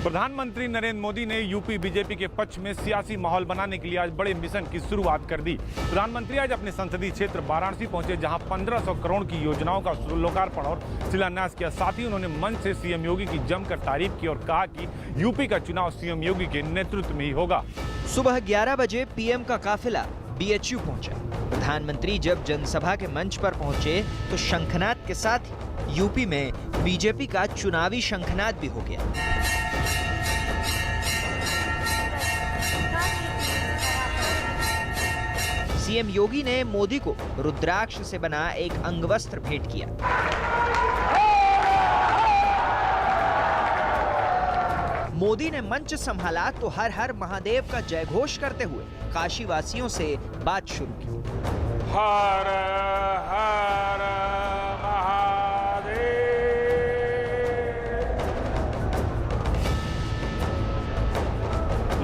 प्रधानमंत्री नरेंद्र मोदी ने UP BJP के पक्ष में सियासी माहौल बनाने के लिए आज बड़े मिशन की शुरुआत कर दी। प्रधानमंत्री आज अपने संसदीय क्षेत्र वाराणसी पहुंचे, जहां 1500 करोड़ की योजनाओं का लोकार्पण और शिलान्यास किया। साथ ही उन्होंने मंच से सीएम योगी की जमकर तारीफ की और कहा कि यूपी का चुनाव सीएम योगी के नेतृत्व में ही होगा। सुबह 11 बजे पीएम का काफिला बीएचयू पहुंचा। प्रधानमंत्री जब जनसभा के मंच पर पहुंचे तो शंखनाद के साथ यूपी में बीजेपी का चुनावी शंखनाद भी हो गया। सीएम योगी ने मोदी को रुद्राक्ष से बना एक अंगवस्त्र भेंट किया। मोदी ने मंच संभाला तो हर हर महादेव का जयघोष करते हुए काशी वासियों से बात शुरू की। हर हर महादेव।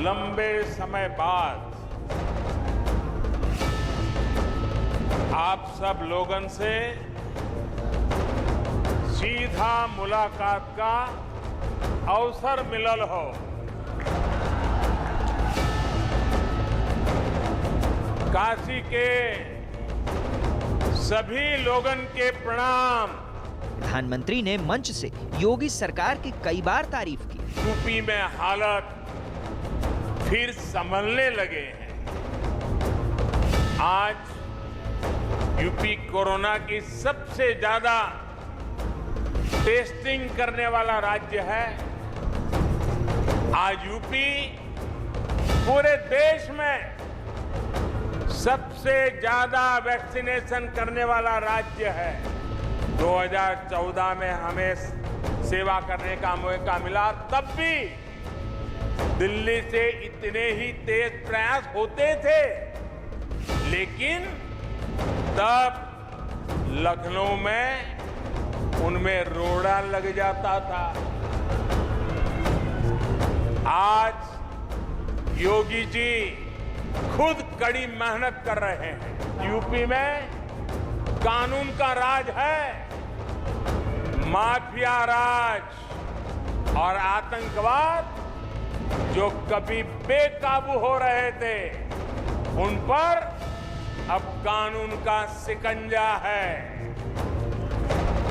लंबे समय बाद आप सब लोगन से सीधा मुलाकात का अवसर मिलल हो। काशी के सभी लोगन के प्रणाम। प्रधानमंत्री ने मंच से योगी सरकार की कई बार तारीफ की। यूपी में हालत फिर संभलने लगे हैं। आज यूपी कोरोना की सबसे ज्यादा टेस्टिंग करने वाला राज्य है। आज यूपी पूरे देश में सबसे ज्यादा वैक्सीनेशन करने वाला राज्य है। 2014 में हमें सेवा करने का मौका मिला, तब भी दिल्ली से इतने ही तेज प्रयास होते थे, लेकिन तब लखनऊ में उनमें रोड़ा लग जाता था। आज योगी जी खुद कड़ी मेहनत कर रहे हैं। यूपी में कानून का राज है, माफिया राज और आतंकवाद जो कभी बेकाबू हो रहे थे, उन पर अब कानून का शिकंजा है।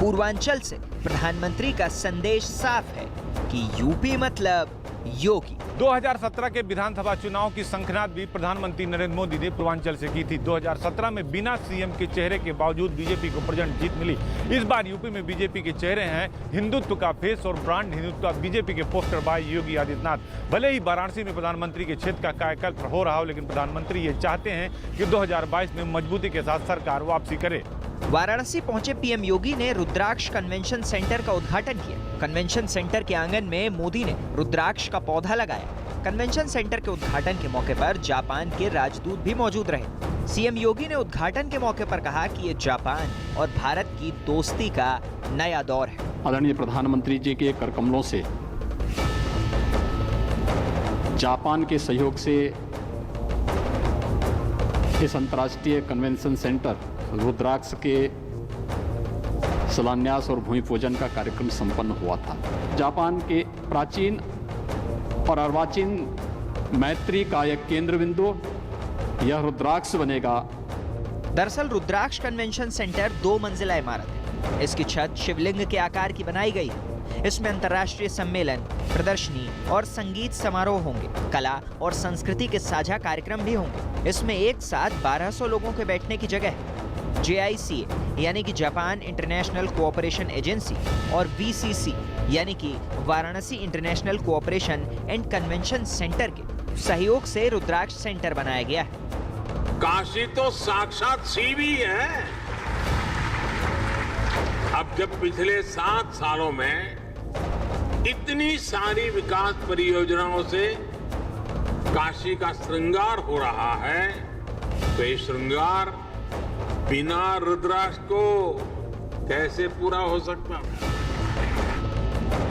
पूर्वांचल से प्रधानमंत्री का संदेश साफ है कि यूपी मतलब योगी। 2017 के विधानसभा चुनाव की शंखनाद भी प्रधानमंत्री नरेंद्र मोदी ने पूर्वांचल से की थी। 2017 में बिना सीएम के चेहरे के बावजूद बीजेपी को प्रचंड जीत मिली। इस बार यूपी में बीजेपी के चेहरे हैं, हिंदुत्व का फेस और ब्रांड हिंदुत्व का बीजेपी के पोस्टर बाय योगी आदित्यनाथ। भले ही वाराणसी में प्रधानमंत्री के क्षेत्र का कायाकल्प हो रहा हो, लेकिन प्रधानमंत्री ये चाहते हैं कि 2022 में मजबूती के साथ सरकार वापसी करे। वाराणसी पहुंचे पीएम योगी ने रुद्राक्ष कन्वेंशन सेंटर का उद्घाटन किया। कन्वेंशन सेंटर के आंगन में मोदी ने रुद्राक्ष का पौधा लगाया। कन्वेंशन सेंटर के उद्घाटन के मौके पर जापान के राजदूत भी मौजूद रहे। सीएम योगी ने उद्घाटन के मौके पर कहा कि ये जापान और भारत की दोस्ती का नया दौर है। आदरणीय प्रधानमंत्री जी के करकमलों से जापान के सहयोग से इस अंतर्राष्ट्रीय कन्वेंशन सेंटर रुद्राक्ष के शिलान्यास और भूमि पूजन का कार्यक्रम संपन्न हुआ था। जापान के प्राचीन और अर्वाचीन मैत्री का एक केंद्र बिंदु यह रुद्राक्ष बनेगा। दरअसल रुद्राक्ष कन्वेंशन सेंटर 2 मंजिला इमारत है। इसकी छत शिवलिंग के आकार की बनाई गई है। इसमें अंतर्राष्ट्रीय सम्मेलन, प्रदर्शनी और संगीत समारोह होंगे। कला और संस्कृति के साझा कार्यक्रम भी होंगे। इसमें एक साथ 1200 लोगों के बैठने की जगह है। JICA यानी कि जापान इंटरनेशनल कोऑपरेशन एजेंसी और VCC यानी कि Varanasi international cooperation and convention centre के सहयोग से रुद्राक्ष सेंटर बनाया गया है। काशी तो साक्षात शिव ही है। अब जब पिछले 7 सालों में इतनी सारी विकास परियोजनाओं से काशी का श्रृंगार हो रहा है, तो ये श्रृंगार बिना रुद्राक्ष को कैसे पूरा हो सकता है?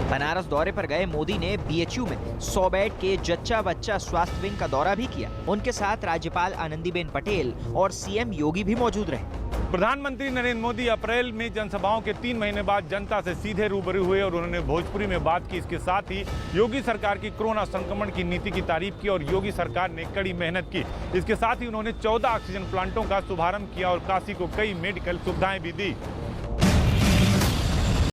बनारस दौरे पर गए मोदी ने बीएचयू में 100 बेड के जच्चा बच्चा स्वास्थ्य विंग का दौरा भी किया। उनके साथ राज्यपाल आनंदीबेन पटेल और सीएम योगी भी मौजूद रहे। प्रधानमंत्री नरेंद्र मोदी अप्रैल में जनसभाओं के 3 महीने बाद जनता से सीधे रूबरू हुए और उन्होंने भोजपुरी में बात की। इसके साथ ही योगी सरकार की कोरोना संक्रमण की नीति की तारीफ की और योगी सरकार ने कड़ी मेहनत की। इसके साथ ही उन्होंने 14 ऑक्सीजन प्लांटों का शुभारंभ किया और काशी को कई मेडिकल सुविधाएं भी दी।